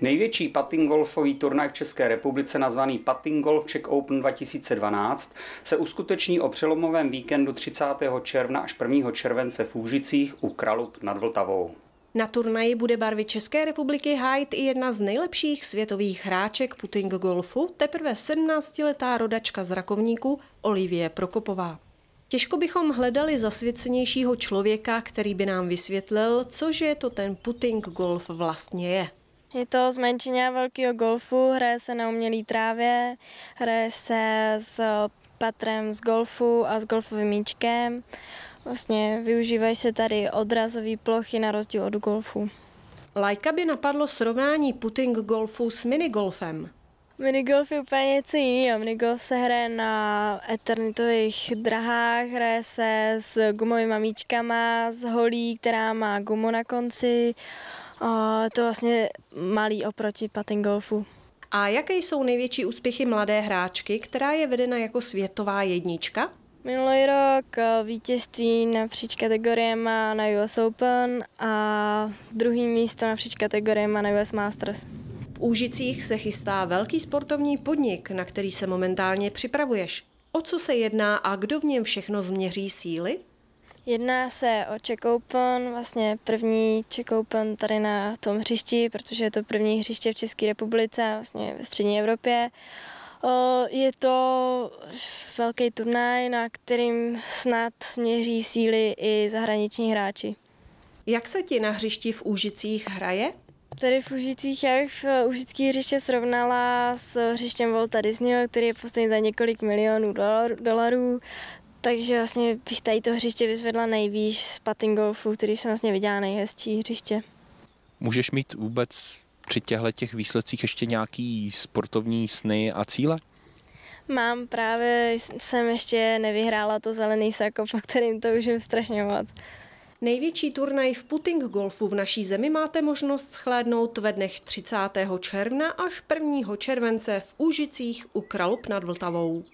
Největší putting golfový turnaj v České republice, nazvaný Putting Golf Czech Open 2012, se uskuteční o přelomovém víkendu 30. června až 1. července v Úžicích u Kralup nad Vltavou. Na turnaji bude barvy České republiky hájit i jedna z nejlepších světových hráček putting golfu, teprve 17letá rodačka z Rakovníku Olivie Prokopová. Těžko bychom hledali zasvěcenějšího člověka, který by nám vysvětlil, cože je to ten putting golf vlastně je. Je to zmenšení velkého golfu, hraje se na umělé trávě, hraje se s patrem z golfu a s golfovým míčkem. Vlastně využívají se tady odrazové plochy na rozdíl od golfu. Laika by napadlo srovnání putting golfu s minigolfem. Minigolf je úplně něco jiného. Minigolf se hraje na eternitových drahách, hraje se s gumovými míčkama, s holí, která má gumu na konci. To vlastně malý oproti putting golfu. A jaké jsou největší úspěchy mladé hráčky, která je vedena jako světová jednička? Minulý rok vítězství napříč kategoriemi na US Open a druhý místo napříč kategoriemi na US Masters. V Úžicích se chystá velký sportovní podnik, na který se momentálně připravuješ. O co se jedná a kdo v něm všechno změří síly? Jedná se o Czech Open, vlastně první Czech Open tady na tom hřišti, protože je to první hřiště v České republice, vlastně ve střední Evropě. Je to velký turnaj, na kterým snad směří síly i zahraniční hráči. Jak se ti na hřišti v Úžicích hraje? Tady v Úžicích já bych Úžické hřiště srovnala s hřištěm Walta Disneyho, který je postaven za několik milionů dolarů. Takže vlastně bych tady to hřiště vyzvedla nejvýš z putting golfu, který jsem vlastně viděla nejhezčí hřiště. Můžeš mít vůbec při těchto výsledcích ještě nějaký sportovní sny a cíle? Mám, právě jsem ještě nevyhrála to zelený sako, po kterým to už je strašně moc. Největší turnaj v putting golfu v naší zemi máte možnost shlédnout ve dnech 30. června až 1. července v Úžicích u Kralup nad Vltavou.